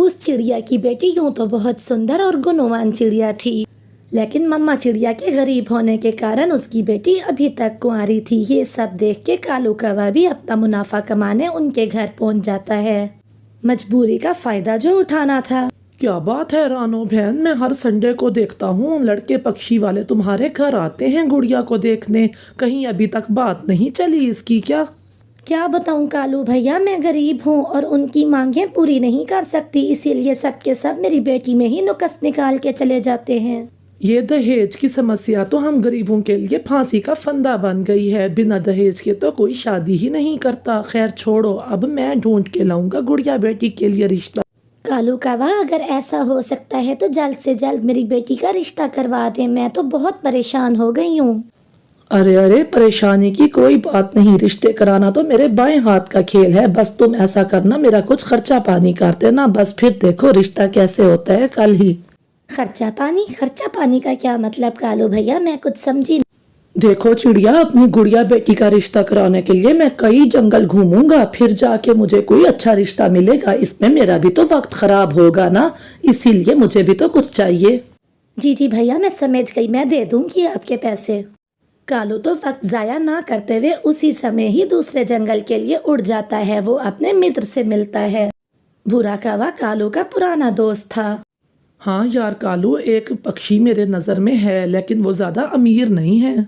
उस चिड़िया की बेटी यूं तो बहुत सुंदर और गुणवान चिड़िया थी, लेकिन मम्मा चिड़िया के गरीब होने के कारण उसकी बेटी अभी तक कुंवारी थी। ये सब देख के कालू कौवा भी अपना मुनाफा कमाने उनके घर पहुंच जाता है। मजबूरी का फायदा जो उठाना था। क्या बात है रानो बहन, मैं हर संडे को देखता हूँ लड़के पक्षी वाले तुम्हारे घर आते हैं गुड़िया को देखने। कहीं अभी तक बात नहीं चली इसकी क्या बताऊं कालू भैया, मैं गरीब हूँ और उनकी मांगें पूरी नहीं कर सकती, इसीलिए सबके सब मेरी बेटी में ही नुक्स निकाल के चले जाते हैं। ये दहेज की समस्या तो हम गरीबों के लिए फांसी का फंदा बन गई है। बिना दहेज के तो कोई शादी ही नहीं करता। खैर छोड़ो, अब मैं ढूंढ के लाऊंगा गुड़िया बेटी के लिए रिश्ता। कालू कौवा, अगर ऐसा हो सकता है तो जल्द से जल्द मेरी बेटी का रिश्ता करवा दे। मैं तो बहुत परेशान हो गई हूँ। अरे परेशानी की कोई बात नहीं, रिश्ते कराना तो मेरे बाएं हाथ का खेल है। बस तुम ऐसा करना, मेरा कुछ खर्चा पानी कर देना, बस फिर देखो रिश्ता कैसे होता है कल ही। खर्चा पानी का क्या मतलब कालू भैया, मैं कुछ समझी। देखो चिड़िया, अपनी गुड़िया बेटी का रिश्ता कराने के लिए मैं कई जंगल घूमूंगा, फिर जाके मुझे कोई अच्छा रिश्ता मिलेगा। इसमें मेरा भी तो वक्त खराब होगा ना, इसीलिए मुझे भी तो कुछ चाहिए। जी भैया, मैं समझ गई, मैं दे दूंगी आपके पैसे। कालू तो वक्त जाया ना करते हुए उसी समय ही दूसरे जंगल के लिए उड़ जाता है। वो अपने मित्र से मिलता है। भूरा कौवा कालू का पुराना दोस्त था। हाँ यार कालू, एक पक्षी मेरे नजर में है, लेकिन वो ज्यादा अमीर नहीं है।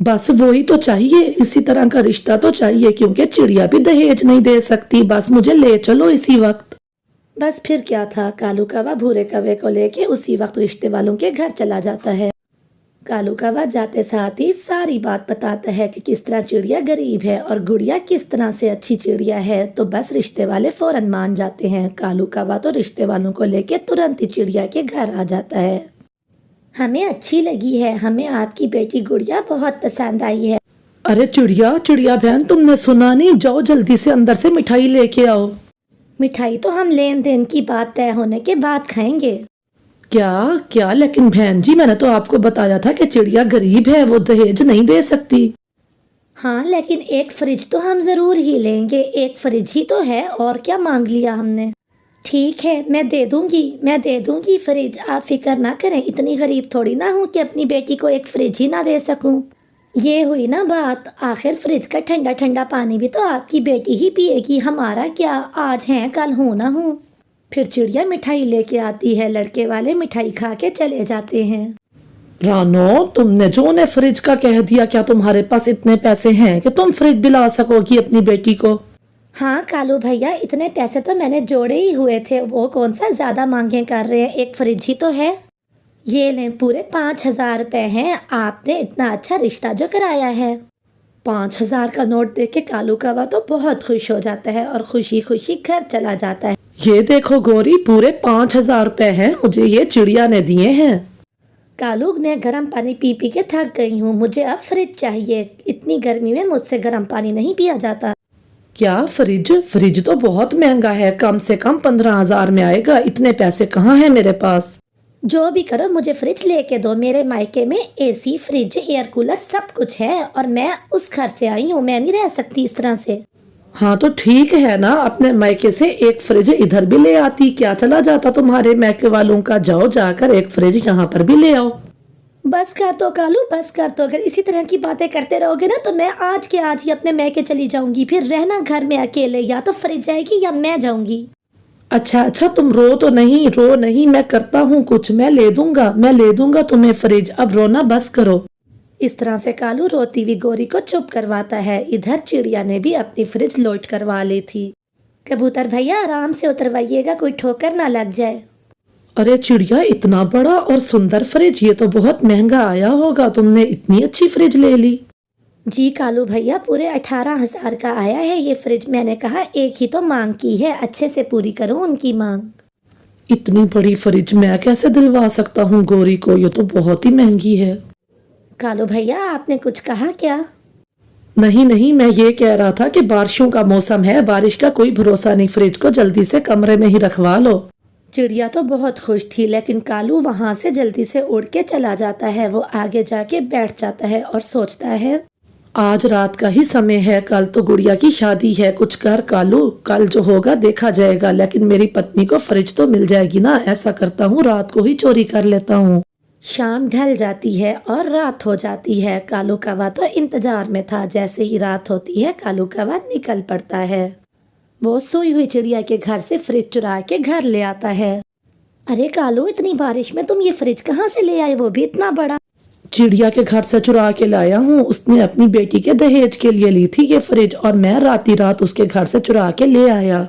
बस वही तो चाहिए, इसी तरह का रिश्ता तो चाहिए, क्योंकि चिड़िया भी दहेज नहीं दे सकती। बस मुझे ले चलो इसी वक्त। बस फिर क्या था, कालू कौवा भूरे कौवे को लेके उसी वक्त रिश्ते वालों के घर चला जाता है। कालू कौवा जाते साथ ही सारी बात बताता है कि किस तरह चिड़िया गरीब है और गुड़िया किस तरह से अच्छी चिड़िया है। तो बस रिश्ते वाले फौरन मान जाते हैं। कालू कौवा तो रिश्ते वालों को लेके तुरंत ही चिड़िया के घर आ जाता है। हमें अच्छी लगी है, हमें आपकी बेटी गुड़िया बहुत पसंद आई है। अरे चिड़िया बहन, तुमने सुना नहीं? जाओ जल्दी से अंदर से मिठाई लेके आओ। मिठाई तो हम लेन देन की बात तय होने के बाद खाएंगे। क्या? लेकिन बहन जी, मैंने तो आपको बताया था कि चिड़िया गरीब है, वो दहेज नहीं दे सकती। हाँ, लेकिन एक फ्रिज तो हम जरूर ही लेंगे। एक फ्रिज ही तो है, और क्या मांग लिया हमने। ठीक है, मैं दे दूंगी फ्रिज, आप फिक्र ना करें। इतनी गरीब थोड़ी ना हूँ कि अपनी बेटी को एक फ्रिज ही ना दे सकूं। ये हुई ना बात। आखिर फ्रिज का ठंडा ठंडा पानी भी तो आपकी बेटी ही पिएगी, हमारा क्या, आज है कल हूँ ना हूँ। फिर चिड़िया मिठाई लेके आती है। लड़के वाले मिठाई खा के चले जाते हैं। रानो, तुमने जो उन्हें फ्रिज का कह दिया, क्या तुम्हारे पास इतने पैसे हैं कि तुम फ्रिज दिला सकोगी अपनी बेटी को? हाँ कालू भैया, इतने पैसे तो मैंने जोड़े ही हुए थे। वो कौन सा ज्यादा मांगे कर रहे हैं, एक फ्रिज ही तो है। ये लें, पूरे 5,000 रुपए हैं। आपने इतना अच्छा रिश्ता जो कराया है। 5,000 का नोट देख के कालू कौवा तो बहुत खुश हो जाता है और खुशी खुशी घर चला जाता है। ये देखो गोरी, पूरे 5,000 रुपए हैं, मुझे ये चिड़िया ने दिए हैं। कालू, मैं गर्म पानी पी पी के थक गई हूँ, मुझे अब फ्रिज चाहिए। इतनी गर्मी में मुझसे गर्म पानी नहीं पिया जाता। क्या फ्रिज तो बहुत महंगा है, कम से कम 15,000 में आएगा। इतने पैसे कहाँ हैं मेरे पास। जो भी करो, मुझे फ्रिज लेके दो। मेरे मायके में एसी, फ्रिज, एयर कूलर सब कुछ है, और मैं उस घर से आई हूँ, मैं नहीं रह सकती इस तरह से। हाँ तो ठीक है ना, अपने मायके से एक फ्रिज इधर भी ले आती, क्या चला जाता तुम्हारे मायके वालों का। जाओ जाकर एक फ्रिज यहाँ पर भी ले आओ। बस कर दो कालू, बस कर दो। अगर इसी तरह की बातें करते रहोगे ना तो मैं आज के आज ही अपने मायके चली जाऊंगी। फिर रहना घर में अकेले, या तो फ्रिज जाएगी या मैं जाऊंगी। अच्छा, तुम रो नहीं, मैं करता हूँ कुछ, मैं ले दूंगा तुम्हें फ्रिज। अब रोना बस करो। इस तरह से कालू रोती हुई गोरी को चुप करवाता है। इधर चिड़िया ने भी अपनी फ्रिज लोड करवा ली थी। कबूतर भैया, आराम से उतरवाइएगा, कोई ठोकर ना लग जाए। अरे चिड़िया, इतना बड़ा और सुंदर फ्रिज, ये तो बहुत महंगा आया होगा। तुमने इतनी अच्छी फ्रिज ले ली। जी कालू भैया, पूरे 18,000 का आया है ये फ्रिज। मैंने कहा एक ही तो मांग की है, अच्छे से पूरी करो उनकी मांग। इतनी बड़ी फ्रिज मैं कैसे दिलवा सकता हूँ गोरी को, ये तो बहुत ही महंगी है। कालू भैया, आपने कुछ कहा क्या? नहीं, मैं ये कह रहा था कि बारिशों का मौसम है, बारिश का कोई भरोसा नहीं, फ्रिज को जल्दी से कमरे में ही रखवा लो। चिड़िया तो बहुत खुश थी, लेकिन कालू वहां से जल्दी से उड़ के चला जाता है। वो आगे जाके बैठ जाता है और सोचता है, आज रात का ही समय है, कल तो गुड़िया की शादी है। कुछ कर कालू, कल जो होगा देखा जाएगा, लेकिन मेरी पत्नी को फ्रिज तो मिल जाएगी ना। ऐसा करता हूँ रात को ही चोरी कर लेता हूँ। शाम ढल जाती है और रात हो जाती है। कालू कौवा तो इंतजार में था। जैसे ही रात होती है कालू कौवा निकल पड़ता है। वो सोई हुई चिड़िया के घर से फ्रिज चुरा के घर ले आता है। अरे कालू, इतनी बारिश में तुम ये फ्रिज कहाँ से ले आए, वो भी इतना बड़ा? चिड़िया के घर से चुरा के लाया हूँ। उसने अपनी बेटी के दहेज के लिए ली थी ये फ्रिज, और मैं राती रात उसके घर से चुरा के ले आया।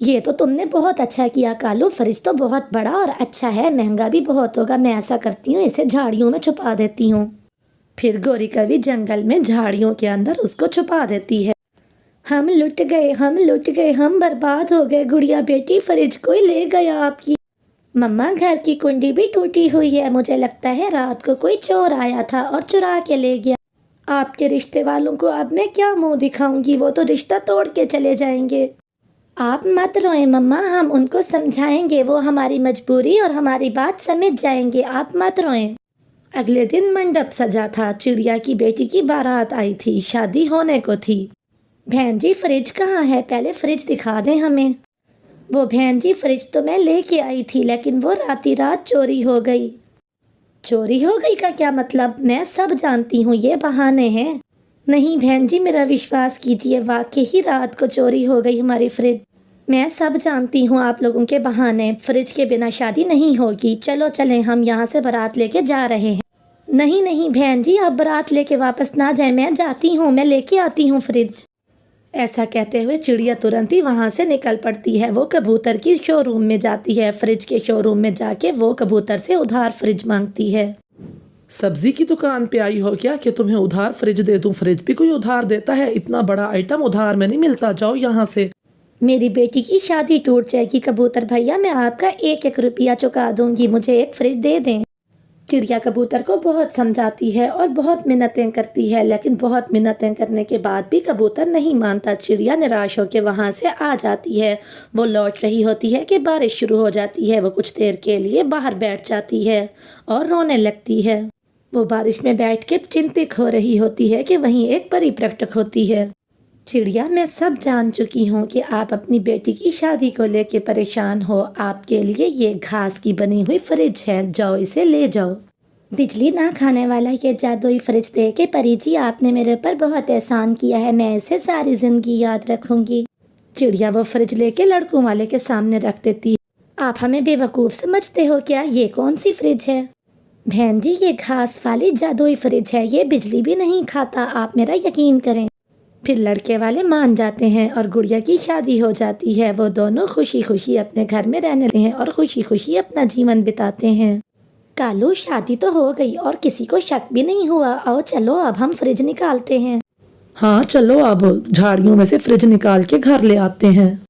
ये तो तुमने बहुत अच्छा किया कालू। फ्रिज तो बहुत बड़ा और अच्छा है, महंगा भी बहुत होगा। मैं ऐसा करती हूँ, इसे झाड़ियों में छुपा देती हूँ। फिर गौरी कवि जंगल में झाड़ियों के अंदर उसको छुपा देती है। हम लुट गए, हम लुट गए, हम बर्बाद हो गए। गुड़िया बेटी, फ्रिज कोई ले गया आपकी। मम्मा, घर की कुंडी भी टूटी हुई है। मुझे लगता है रात को कोई चोर आया था और चुरा के ले गया। आपके रिश्ते वालों को अब मैं क्या मुंह दिखाऊंगी, वो तो रिश्ता तोड़ के चले जाएंगे। आप मत रोएं मम्मा, हम उनको समझाएंगे, वो हमारी मजबूरी और हमारी बात समझ जाएंगे। आप मत रोएं। अगले दिन मंडप सजा था। चिड़िया की बेटी की बारात आई थी, शादी होने को थी। बहन जी, फ्रिज कहाँ है? पहले फ्रिज दिखा दें हमें। वो बहन जी, फ्रिज तो मैं लेके आई थी, लेकिन वो राती रात चोरी हो गई। चोरी हो गई का क्या मतलब? मैं सब जानती हूँ, ये बहाने हैं। नहीं बहन जी, मेरा विश्वास कीजिए, वाकई ही रात को चोरी हो गई हमारी फ्रिज। मैं सब जानती हूँ आप लोगों के बहाने। फ्रिज के बिना शादी नहीं होगी। चलो चलें, हम यहाँ से बारात लेके जा रहे हैं। नहीं नहीं बहन जी, आप बारात लेके वापस ना जाए, मैं जाती हूँ, मैं लेके आती हूँ फ्रिज। ऐसा कहते हुए चिड़िया तुरंत ही वहाँ से निकल पड़ती है। वो कबूतर की शोरूम में जाती है। फ्रिज के शोरूम में जाके वो कबूतर से उधार फ्रिज मांगती है। सब्जी की दुकान पे आई हो क्या कि तुम्हें उधार फ्रिज दे दूं? फ्रिज भी कोई उधार देता है? इतना बड़ा आइटम उधार में नहीं मिलता, जाओ यहाँ से। मेरी बेटी की शादी टूट जाएगी कबूतर भैया, मैं आपका 1-1 रुपया चुका दूंगी, मुझे एक फ्रिज दे दें। चिड़िया कबूतर को बहुत समझाती है और बहुत मिन्नतें करती है, लेकिन बहुत मिन्नतें करने के बाद भी कबूतर नहीं मानता। चिड़िया निराश होकर वहाँ से आ जाती है। वो लौट रही होती है कि बारिश शुरू हो जाती है। वो कुछ देर के लिए बाहर बैठ जाती है और रोने लगती है। वो बारिश में बैठ के चिंतित हो रही होती है कि वहीं एक परी प्रकट होती है। चिड़िया, मैं सब जान चुकी हूँ कि आप अपनी बेटी की शादी को लेके परेशान हो। आपके लिए ये घास की बनी हुई फ्रिज है, जाओ इसे ले जाओ। बिजली ना खाने वाला ये जादुई फ्रिज दे के परी जी, आपने मेरे ऊपर बहुत एहसान किया है, मैं इसे सारी जिंदगी याद रखूंगी। चिड़िया वो फ्रिज लेके लड़कों वाले के सामने रख देती है। आप हमें बेवकूफ़ समझते हो क्या? ये कौन सी फ्रिज है? बहन जी, ये घास वाली जादुई फ्रिज है, ये बिजली भी नहीं खाता, आप मेरा यकीन करें। फिर लड़के वाले मान जाते हैं और गुड़िया की शादी हो जाती है। वो दोनों खुशी खुशी अपने घर में रहने लगते हैं और खुशी खुशी अपना जीवन बिताते हैं। कालू, शादी तो हो गई और किसी को शक भी नहीं हुआ। आओ चलो, अब हम फ्रिज निकालते हैं। हाँ चलो, अब झाड़ियों में से फ्रिज निकाल के घर ले आते हैं।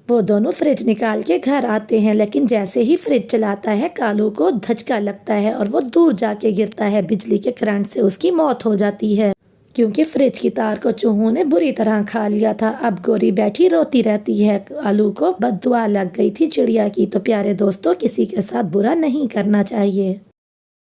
वो दोनों फ्रिज निकाल के घर आते हैं, लेकिन जैसे ही फ्रिज चलाता है कालू को धचका लगता है और वो दूर जाके गिरता है। बिजली के करंट से उसकी मौत हो जाती है, क्योंकि फ्रिज की तार को चूहों ने बुरी तरह खा लिया था। अब गोरी बैठी रोती रहती है। कालू को बद्दुआ लग गई थी चिड़िया की। तो प्यारे दोस्तों, किसी के साथ बुरा नहीं करना चाहिए।